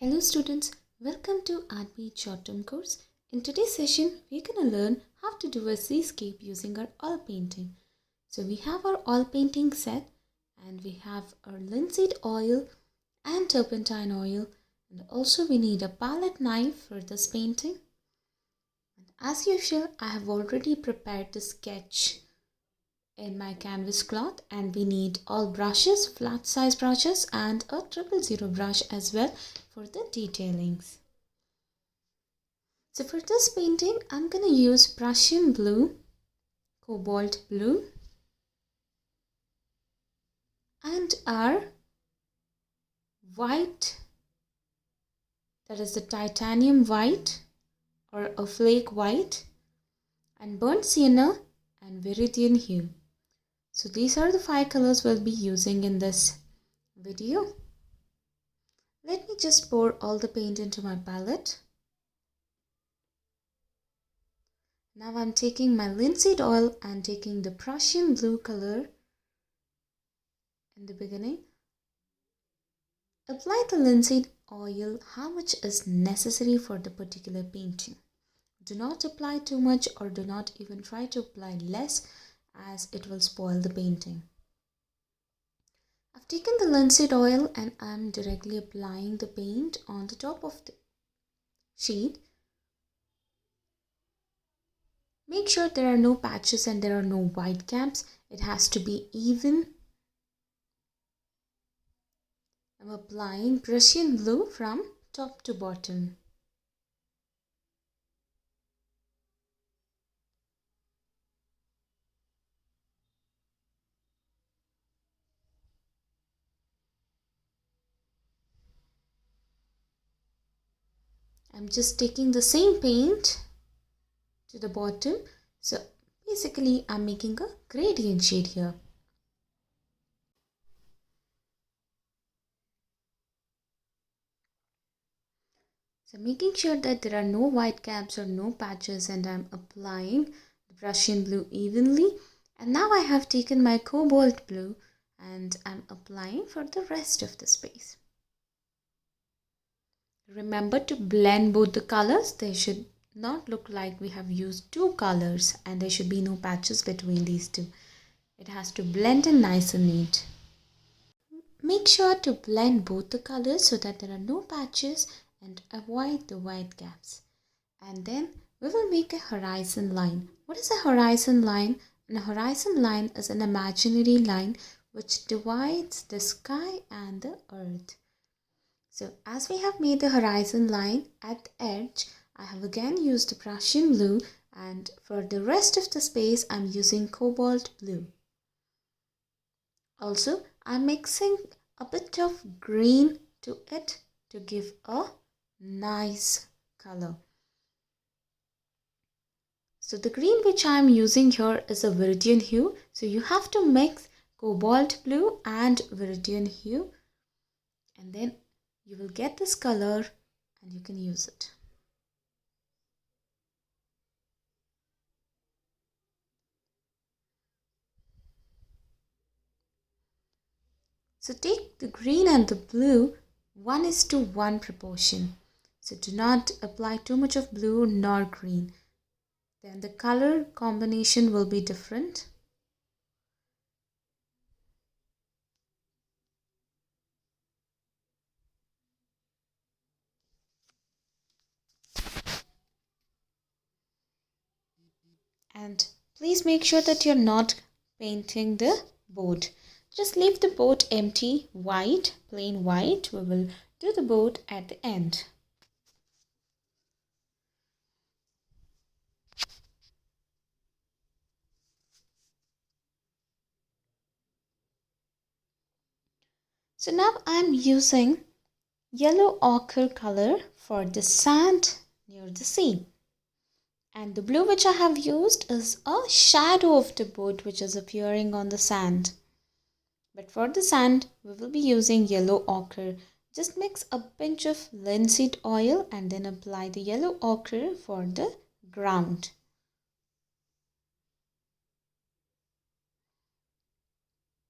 Hello students, welcome to Art short-term course. In today's session, we're going to learn how to do a seascape using our oil painting. So we have our oil painting set and we have our linseed oil and turpentine oil, and also we need a palette knife for this painting. And as usual, I have already prepared the sketch in my canvas cloth, and we need all brushes, flat size brushes, and a 000 brush as well for the detailings. So for this painting, I'm going to use Prussian blue, cobalt blue, and our white, that is the titanium white or a flake white, and burnt sienna and viridian hue. So these are the 5 colors we'll be using in this video. Let me just pour all the paint into my palette. Now I'm taking my linseed oil and taking the Prussian blue color in the beginning. Apply the linseed oil how much is necessary for the particular painting. Do not apply too much or do not even try to apply less, as it will spoil the painting. I've taken the linseed oil and I'm directly applying the paint on the top of the sheet. Make sure there are no patches and there are no white caps. It has to be even. I'm applying Prussian blue from top to bottom. I'm just taking the same paint to the bottom. So basically I'm making a gradient shade here. So making sure that there are no white caps or no patches, and I'm applying the Prussian blue evenly. And now I have taken my cobalt blue and I'm applying for the rest of the space. Remember to blend both the colors. They should not look like we have used 2 colors, and there should be no patches between these two. It has to blend in nice and neat. Make sure to blend both the colors so that there are no patches and avoid the white gaps. And then we will make a horizon line. What is a horizon line? A horizon line is an imaginary line which divides the sky and the earth. So as we have made the horizon line at the edge, I have again used the Prussian blue, and for the rest of the space I'm using cobalt blue. Also, I'm mixing a bit of green to it to give a nice color. So the green which I'm using here is a viridian hue. So you have to mix cobalt blue and viridian hue, and then you will get this color and you can use it. So take the green and the blue 1:1 proportion. So do not apply too much of blue nor green. Then the color combination will be different. And please make sure that you're not painting the boat. Just leave the boat empty, white, plain white. We will do the boat at the end. So now I'm using yellow ochre color for the sand near the sea. And the blue which I have used is a shadow of the boat which is appearing on the sand. But for the sand, we will be using yellow ochre. Just mix a pinch of linseed oil and then apply the yellow ochre for the ground.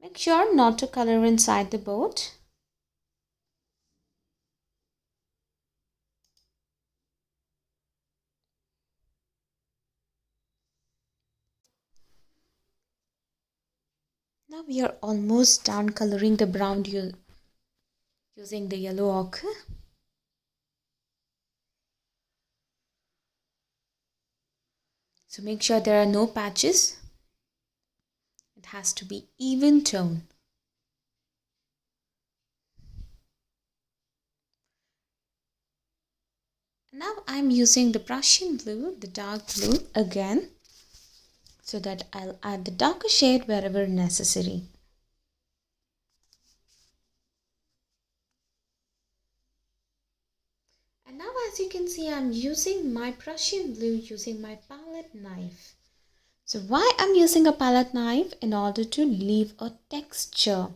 Make sure not to color inside the boat. Now we are almost done coloring the brown using the yellow ochre. So make sure there are no patches. It has to be even tone. Now I'm using the Prussian blue, the dark blue again, so that I'll add the darker shade wherever necessary. And now as you can see, I'm using my Prussian blue using my palette knife. So why I'm using a palette knife? In order to leave a texture.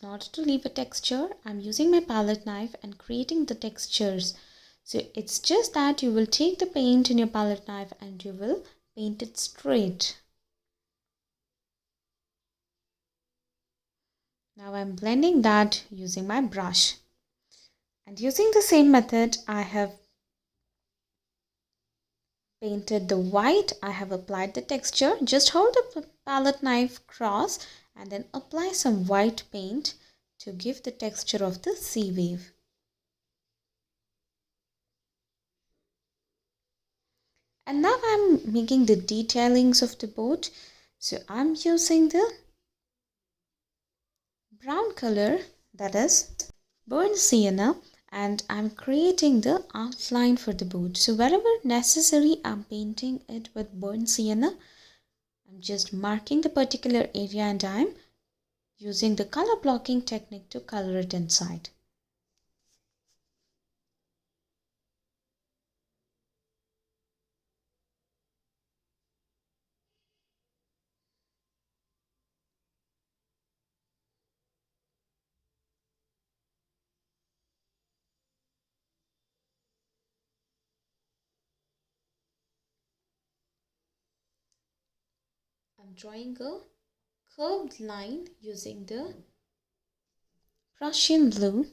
In order to leave a texture, I'm using my palette knife and creating the textures. So it's just that you will take the paint in your palette knife and you will paint it straight. Now I'm blending that using my brush. And using the same method, I have painted the white. I have applied the texture. Just hold the palette knife cross and then apply some white paint to give the texture of the sea wave. And now I'm making the detailings of the boat. So I'm using the brown color, that is burnt sienna, and I'm creating the outline for the boat. So wherever necessary, I'm painting it with burnt sienna. I'm just marking the particular area and I'm using the color blocking technique to color it inside. I'm drawing a curved line using the Prussian blue.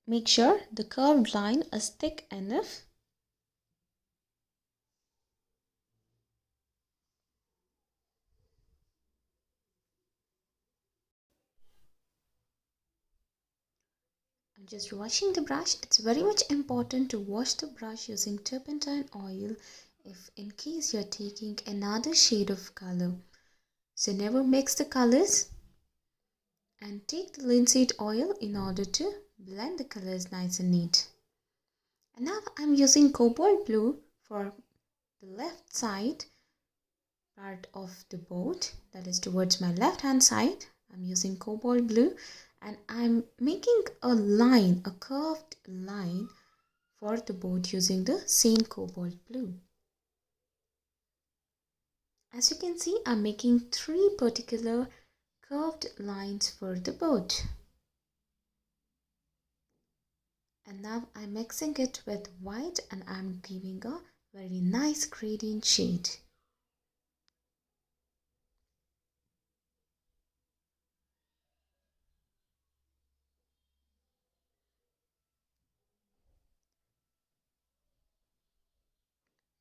Make sure the curved line is thick enough. I'm just washing the brush. It's very much important to wash the brush using turpentine oil if in case you're taking another shade of color. So never mix the colors and take the linseed oil in order to blend the colors nice and neat. And now I'm using cobalt blue for the left side part of the boat, that is towards my left hand side. I'm using cobalt blue and I'm making a line, a curved line for the boat using the same cobalt blue. As you can see, I'm making three particular curved lines for the boat. And now I'm mixing it with white and I'm giving a very nice gradient shade.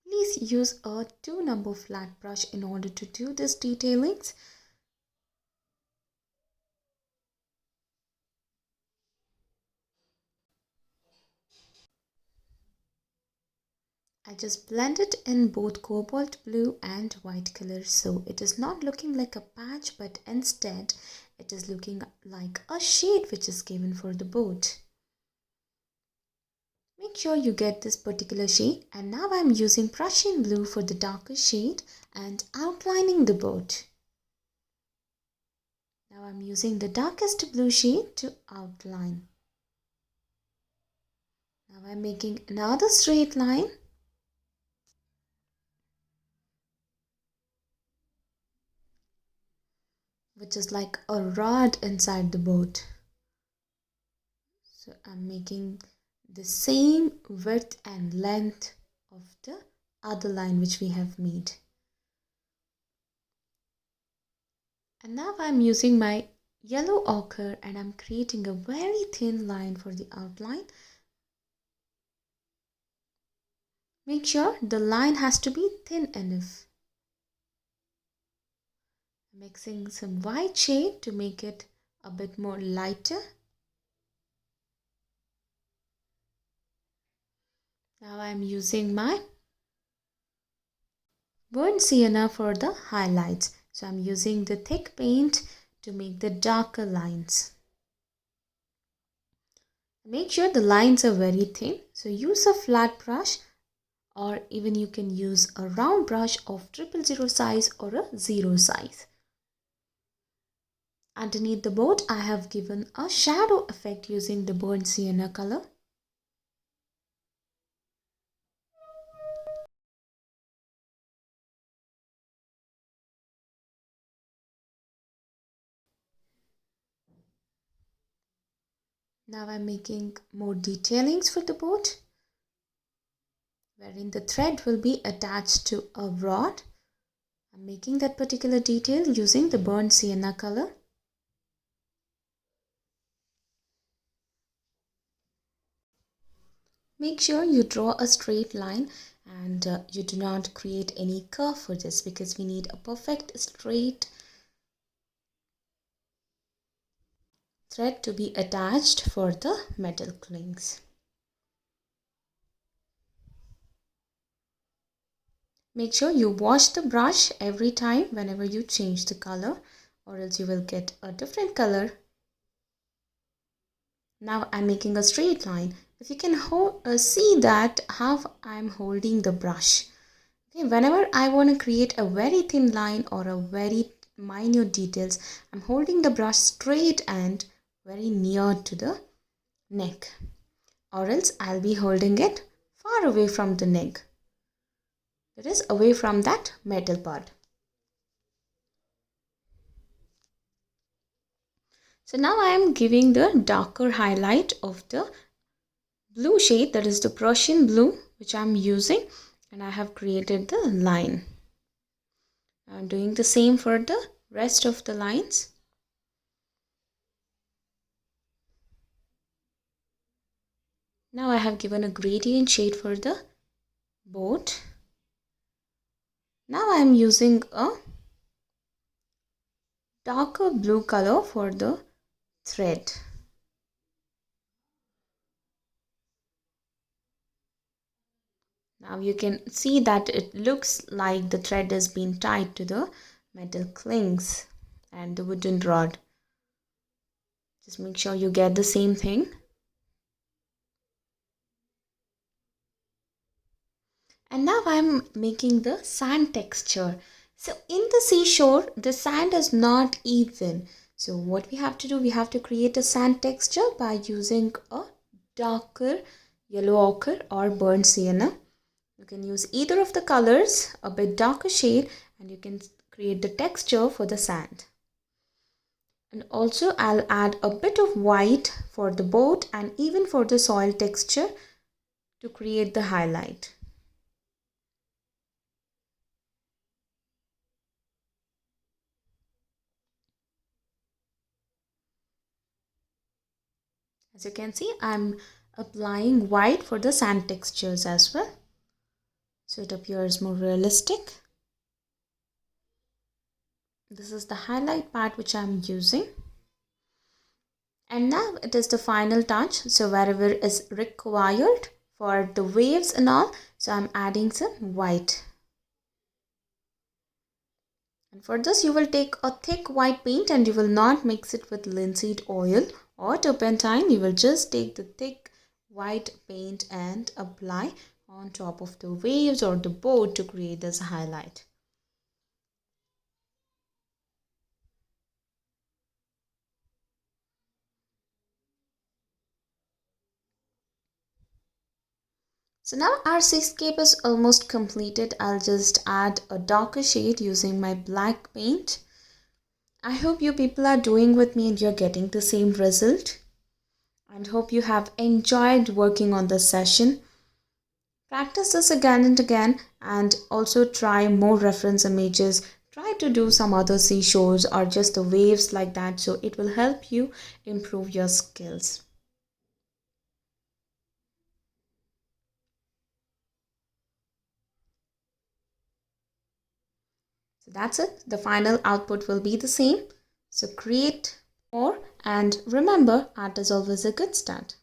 Please use a 2 number flat brush in order to do this detailings. I just blended in both cobalt blue and white color, so it is not looking like a patch, but instead it is looking like a shade which is given for the boat. Make sure you get this particular shade, and now I'm using Prussian blue for the darker shade and outlining the boat. Now I'm using the darkest blue shade to outline. Now I'm making another straight line. Which is like a rod inside the boat. So I'm making the same width and length of the other line which we have made. And now I'm using my yellow ochre and I'm creating a very thin line for the outline. Make sure the line has to be thin enough. Mixing some white shade to make it a bit more lighter. Now I'm using my burnt sienna for the highlights. So I'm using the thick paint to make the darker lines. Make sure the lines are very thin. So use a flat brush, or even you can use a round brush of 000 size or a 0 size. Underneath the boat, I have given a shadow effect using the burnt sienna color. Now I'm making more detailings for the boat, wherein the thread will be attached to a rod. I'm making that particular detail using the burnt sienna color. Make sure you draw a straight line and you do not create any curve for this, because we need a perfect straight thread to be attached for the metal clings. Make sure you wash the brush every time whenever you change the color, or else you will get a different color. Now I'm making a straight line. If you can see that how I'm holding the brush. Okay, whenever I want to create a very thin line or a very minute details, I'm holding the brush straight and very near to the neck, or else I'll be holding it far away from the neck. That is away from that metal part. So now I am giving the darker highlight of the blue shade, that is the Prussian blue, which I am using, and I have created the line. I'm doing the same for the rest of the lines. Now I have given a gradient shade for the boat. Now I am using a darker blue color for the thread. Now you can see that it looks like the thread has been tied to the metal clings and the wooden rod. Just make sure you get the same thing. And now I'm making the sand texture. So in the seashore, the sand is not even. So what we have to do, we have to create a sand texture by using a darker yellow ochre or burnt sienna. You can use either of the colors, a bit darker shade, and you can create the texture for the sand. And also I'll add a bit of white for the boat and even for the soil texture to create the highlight. As you can see, I'm applying white for the sand textures as well, so it appears more realistic. This is the highlight part which I'm using. And now it is the final touch. So wherever is required for the waves and all, so I'm adding some white. And for this you will take a thick white paint and you will not mix it with linseed oil or turpentine. You will just take the thick white paint and apply on top of the waves or the boat to create this highlight. So now our seascape is almost completed. I'll just add a darker shade using my black paint. I hope you people are doing with me and you're getting the same result. And hope you have enjoyed working on this session. Practice this again and again, and also try more reference images. Try to do some other seashores or just the waves like that, so it will help you improve your skills. So that's it. The final output will be the same. So create more, and remember, art is always a good start.